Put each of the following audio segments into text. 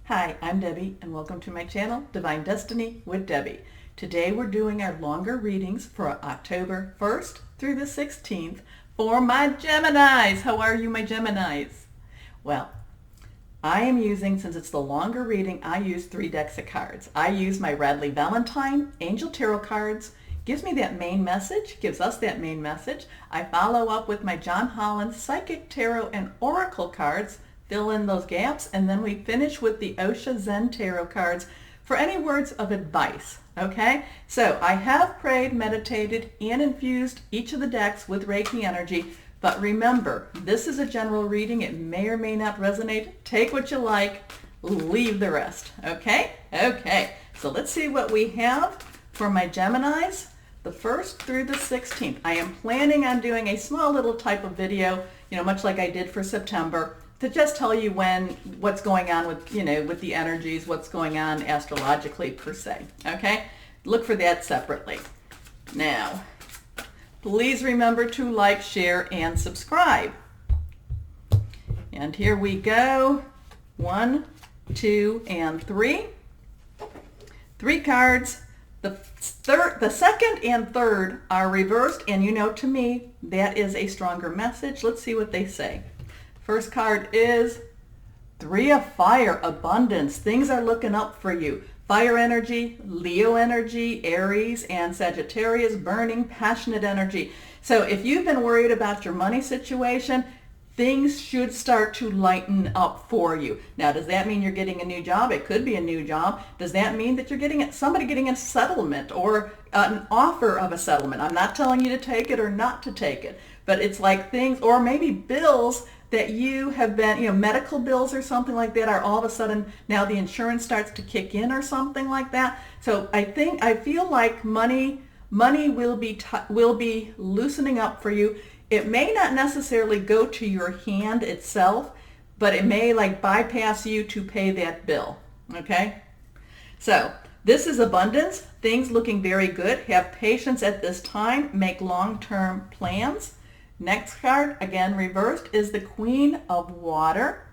Hi, I'm Debbie and welcome to my channel, Divine Destiny with Debbie. Today we're doing our longer readings for October 1st through the 16th for my Geminis. How are you, my Geminis? Well, I am using, since it's the longer reading, I use 3 decks of cards. I use my Radley Valentine Angel Tarot cards. Gives me that main message, gives us that main message. I follow up with my John Holland Psychic Tarot and Oracle cards, fill in those gaps, and then we finish with the Osha Zen Tarot cards for any words of advice, okay? So I have prayed, meditated, and infused each of the decks with Reiki energy, but remember, this is a general reading. It may or may not resonate. Take what you like, leave the rest, okay? Okay, so let's see what we have for my Geminis, the 1st through the 16th. I am planning on doing a small little type of video, much like I did for September, to just tell you what's going on with, with the energies, what's going on astrologically per se, okay? Look for that separately. Now, please remember to like, share, and subscribe. And here we go. 1, 2, and 3. 3 cards. The second and third are reversed, and to me, that is a stronger message. Let's see what they say. First card is 3 of Fire, abundance. Things are looking up for you. Fire energy, Leo energy, Aries, and Sagittarius, burning, passionate energy. So if you've been worried about your money situation, things should start to lighten up for you. Now, does that mean you're getting a new job? It could be a new job. Does that mean that you're somebody getting a settlement or an offer of a settlement? I'm not telling you to take it or not to take it, but it's like things, or maybe bills that you have been, medical bills or something like that, are all of a sudden now the insurance starts to kick in or something like that. So I feel like money will be loosening up for you. It may not necessarily go to your hand itself, but it may bypass you to pay that bill, okay? So this is abundance, things looking very good. Have patience at this time, make long-term plans. Next card, again reversed, is the Queen of Water.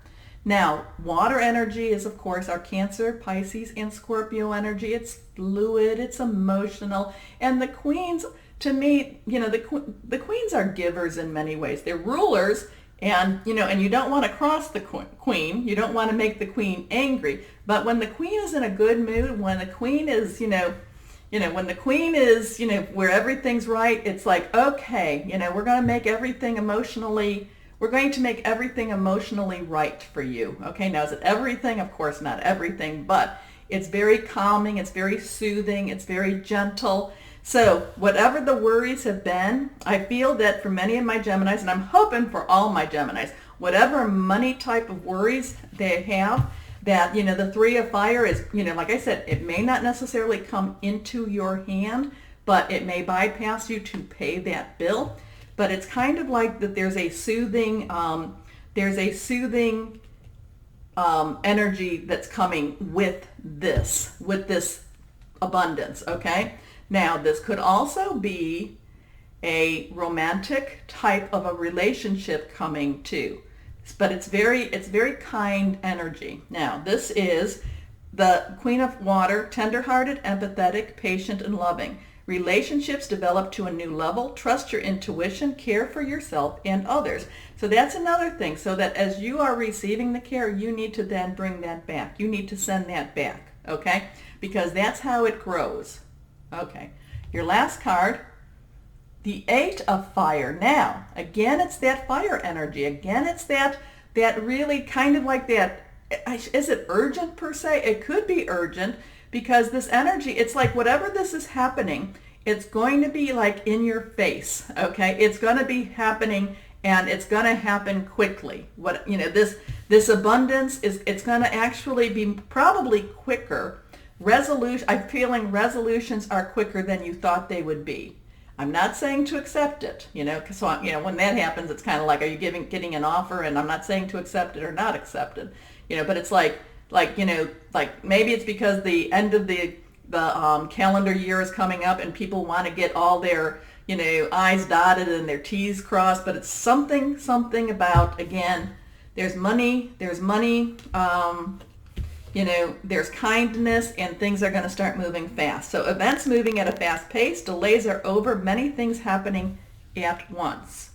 Now, water energy is, of course, our Cancer, Pisces, and Scorpio energy. It's fluid, it's emotional, and the queens, to me, the queens are givers in many ways. They're rulers, and you don't want to cross the queen. You don't want to make the queen angry. But when the queen is in a good mood, when the queen is, when the queen is, where everything's right, it's like, okay, we're going to make everything emotionally right for you. Okay, now is it everything? Of course not everything, but it's very calming, it's very soothing, it's very gentle. So whatever the worries have been, I feel that for many of my Geminis, and I'm hoping for all my Geminis, whatever money type of worries they have, that, the 3 of Fire is, like I said, it may not necessarily come into your hand, but it may bypass you to pay that bill. But it's kind of like that there's a soothing energy that's coming with this abundance, okay? Now, this could also be a romantic type of a relationship coming too. But it's very kind energy. Now, this is the Queen of Water, tender-hearted, empathetic, patient, and loving. Relationships develop to a new level. Trust your intuition, care for yourself and others. So that's another thing. So that as you are receiving the care, you need to then bring that back. You need to send that back, okay? Because that's how it grows. Okay. Your last card, the 8 of Fire. Now, again, it's that fire energy. Again, it's that really kind of like that. Is it urgent per se? It could be urgent because this energy, it's like whatever this is happening, it's going to be like in your face, okay? It's going to be happening and it's going to happen quickly. This abundance it's going to actually be probably quicker. I'm feeling resolutions are quicker than you thought they would be. I'm not saying to accept it, because when that happens, it's kind of like, are you getting an offer? And I'm not saying to accept it or not accept it, but it's like maybe it's because the end of the calendar year is coming up and people want to get all their, I's dotted and their T's crossed, but it's something about, again, there's money, there's kindness and things are going to start moving fast. So events moving at a fast pace, delays are over, many things happening at once.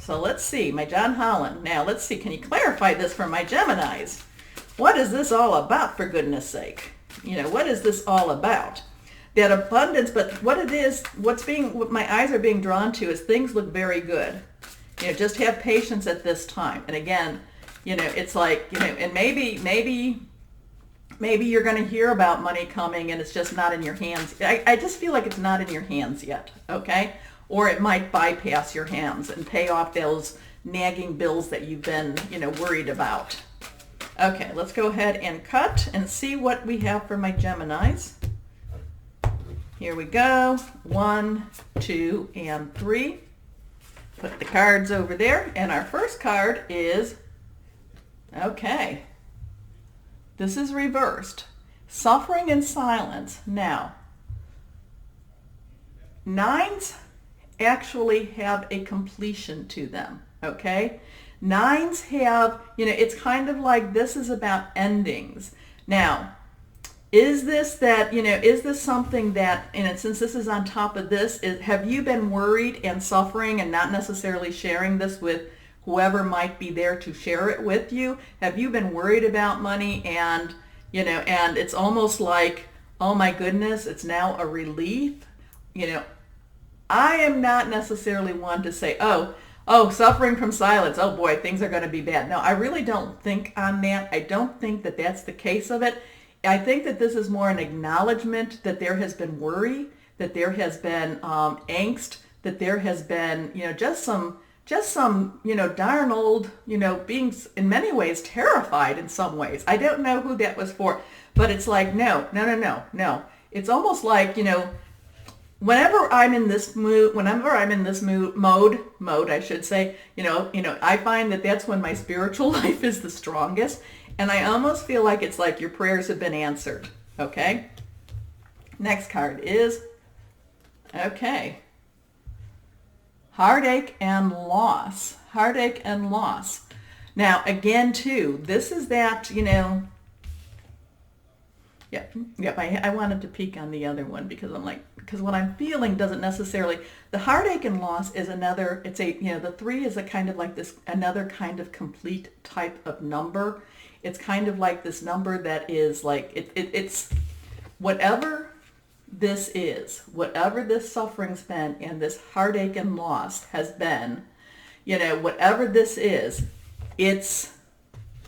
So let's see, my John Holland. Now let's see, can you clarify this for my Geminis? What is this all about, for goodness sake? What is this all about? That abundance, but what it is, what my eyes are being drawn to is things look very good. Just have patience at this time. And again, it's like, and maybe you're going to hear about money coming and it's just not in your hands. I just feel like it's not in your hands yet, okay? Or it might bypass your hands and pay off those nagging bills that you've been, worried about. Okay, let's go ahead and cut and see what we have for my Geminis. Here we go. 1, 2, and 3. Put the cards over there. And our first card is, okay, this is reversed. Suffering in silence. Now, 9s actually have a completion to them, okay? 9s have, it's kind of like this is about endings. Now, is this something that, and since this is on top of this, have you been worried and suffering and not necessarily sharing this with whoever might be there to share it with you? Have you been worried about money and, and it's almost like, oh my goodness, it's now a relief? I am not necessarily one to say, oh, suffering from silence. Oh boy, things are going to be bad. No, I really don't think on that. I don't think that that's the case of it. I think that this is more an acknowledgement that there has been worry, that there has been angst, that there has been, just some, darn old, being in many ways terrified in some ways. I don't know who that was for, but it's like, no. It's almost like, whenever I'm in this mode, I should say, I find that that's when my spiritual life is the strongest. And I almost feel like it's like your prayers have been answered. Okay. Next card is, okay, heartache and loss. Heartache and loss. Now, again, too, this is that, I wanted to peek on the other one because because what I'm feeling doesn't necessarily, the heartache and loss is another, the 3 is a kind of like this, another kind of complete type of number. It's kind of like this number that is like, it's whatever this is, whatever this suffering's been and this heartache and loss has been, whatever this is, it's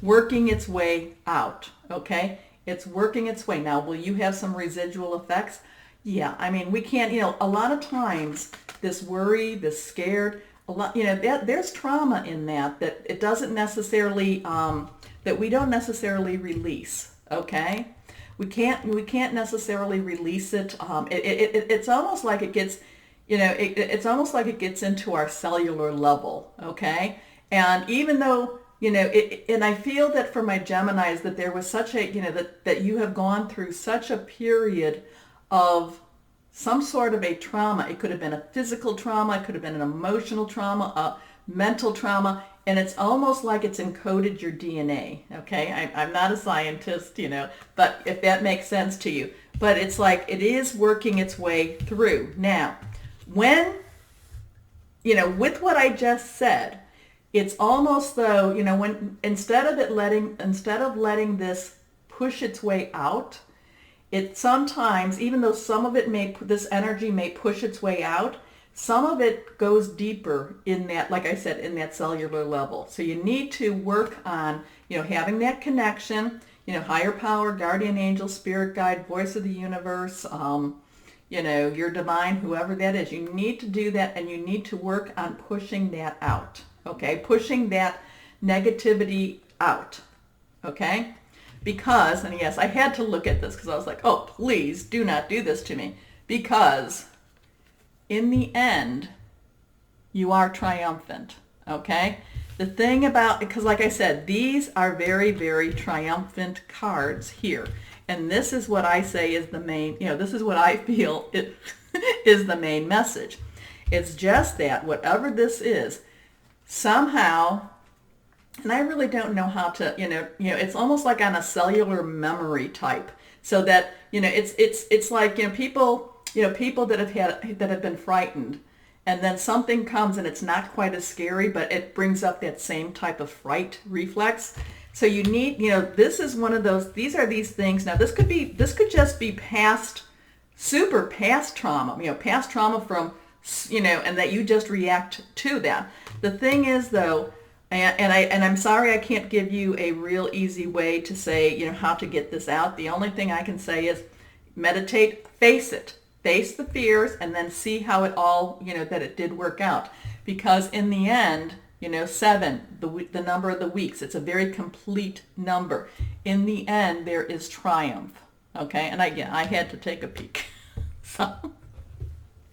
working its way out, okay? It's working its way. Now, will you have some residual effects? Yeah, I mean, we can't, a lot of times this worry, this scared, a lot, there's trauma in that it doesn't necessarily, that we don't necessarily release, okay? We can't necessarily release it. It's almost like it gets, it's almost like it gets into our cellular level, okay? And even though, and I feel that for my Geminis that there was such a, that you have gone through such a period of some sort of a trauma. It could have been a physical trauma, it could have been an emotional trauma, a mental trauma, and it's almost like it's encoded your DNA, okay? I'm not a scientist, but if that makes sense to you. But it's like it is working its way through. Now, when, with what I just said, it's almost though, when instead of letting this push its way out, it sometimes, even though some of it this energy may push its way out, some of it goes deeper in that, like I said, in that cellular level. So you need to work on, having that connection, higher power, guardian angel, spirit guide, voice of the universe, your divine, whoever that is. You need to do that, and you need to work on pushing that out, okay? Pushing that negativity out, okay? Because, and yes, I had to look at this because I was like, oh, please do not do this to me. Because in the end, you are triumphant, okay? The thing about, because like I said, these are very, very triumphant cards here. And this is what I say is the main, this is what I feel is the main message. It's just that whatever this is, somehow And I really don't know how to, it's almost like on a cellular memory type. So that, it's like, people that have been frightened, and then something comes and it's not quite as scary, but it brings up that same type of fright reflex. So you need, this is one of those, these are these things. Now this could just be past, super past trauma, past trauma from, and that you just react to that. The thing is though, and I'm sorry I can't give you a real easy way to say, how to get this out. The only thing I can say is meditate, face it. Face the fears, and then see how it all, that it did work out. Because in the end, 7, the number of the weeks, it's a very complete number. In the end, there is triumph. Okay, and I had to take a peek. So,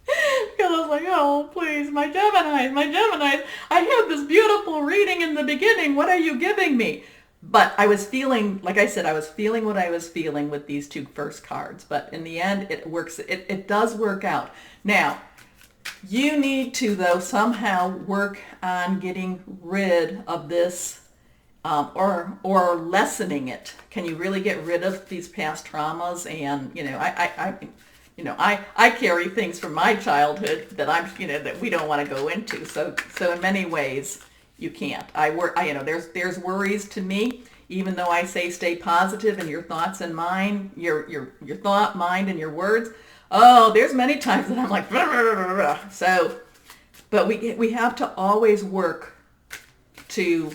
because I was like, oh, please, my Geminis, I had this beautiful reading in the beginning. What are you giving me? But I was feeling, like I said, I was feeling what I was feeling with these two first cards. But in the end, it works. It does work out. Now, you need to, though, somehow work on getting rid of this, or lessening it. Can you really get rid of these past traumas? And I carry things from my childhood that that we don't want to go into. So in many ways, you can't. There's worries to me, even though I say stay positive in your thoughts and mind, your thought, mind, and your words. Oh, there's many times that I'm like, blah, blah, blah, blah. So, but we have to always work to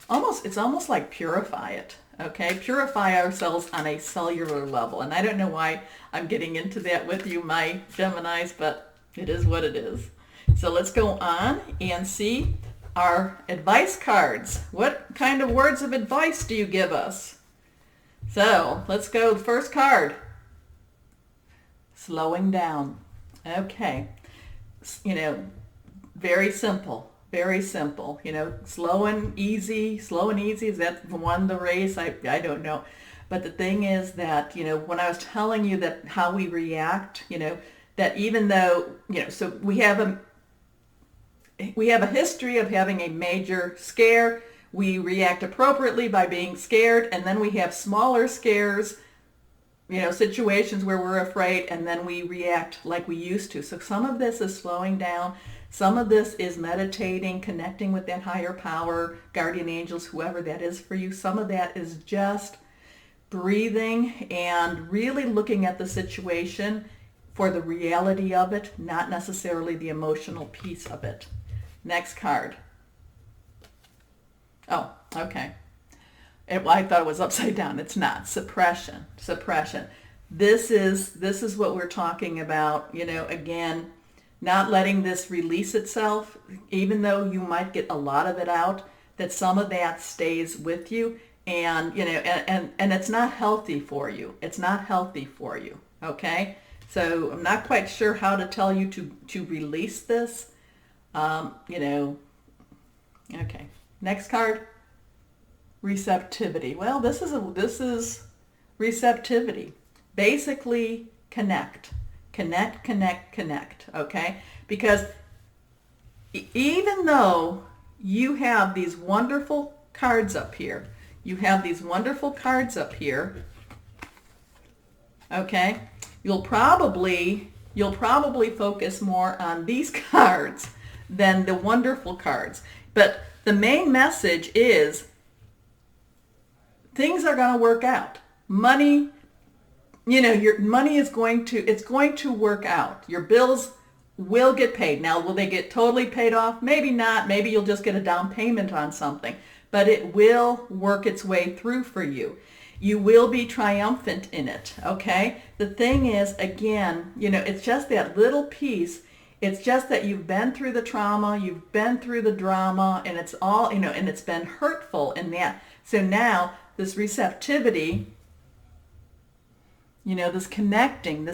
it's almost like purify it. Okay, purify ourselves on a cellular level. And I don't know why I'm getting into that with you, my Geminis, but it is what it is. So let's go on and see our advice cards. What kind of words of advice do you give us? So let's go. First card. Slowing down. Okay. Very simple. Very simple. Slow and easy. Slow and easy. Is that won the race? I don't know. But the thing is that, when I was telling you that how we react, that even though, so we have a history of having a major scare. We react appropriately by being scared, and then we have smaller scares, situations where we're afraid, and then we react like we used to. So some of this is slowing down. Some of this is meditating, connecting with that higher power, guardian angels, whoever that is for you. Some of that is just breathing and really looking at the situation for the reality of it, not necessarily the emotional piece of it. Next card. Oh, okay. I thought it was upside down. It's not. Suppression. This is what we're talking about. Again, not letting this release itself, even though you might get a lot of it out, that some of that stays with you, and and it's not healthy for you. It's not healthy for you. Okay. So I'm not quite sure how to tell you to release this. Okay. Next card, receptivity. Well, this is receptivity. Basically, connect. Okay? Because even though you have these wonderful cards up here, okay? You'll probably focus more on these cards than the wonderful cards. But the main message is things are going to work out. Money, your money is going to work out. Your bills will get paid. Now, will they get totally paid off? Maybe not. Maybe you'll just get a down payment on something. But it will work its way through for you. You will be triumphant in it, okay? The thing is, again, it's just that little piece. It's just that you've been through the trauma, you've been through the drama, and it's all, and it's been hurtful in that. So now this receptivity, this connecting,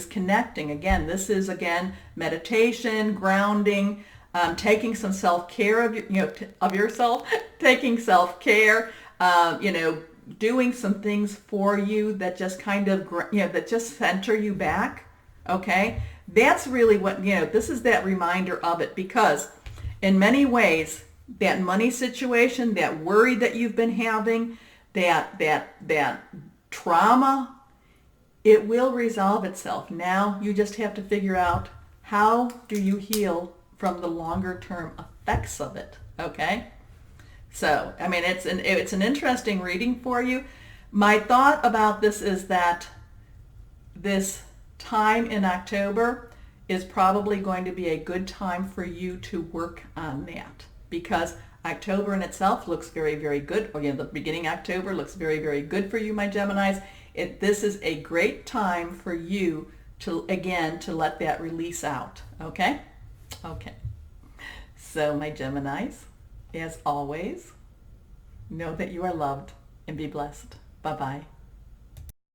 again, this is, meditation, grounding, taking some self-care of yourself, taking self-care, doing some things for you that just kind of, that just center you back, okay? That's really what, this is that reminder of it, because in many ways, that money situation, that worry that you've been having, that trauma, it will resolve itself. Now you just have to figure out, how do you heal from the longer term effects of it, okay? So, I mean, it's an interesting reading for you. My thought about this is that this time in October is probably going to be a good time for you to work on that, because October in itself looks very, very good. Again, the beginning of October looks very, very good for you, my Geminis. This is a great time for you to, again, to let that release out, okay? Okay. So, my Geminis, as always, know that you are loved and be blessed. Bye-bye.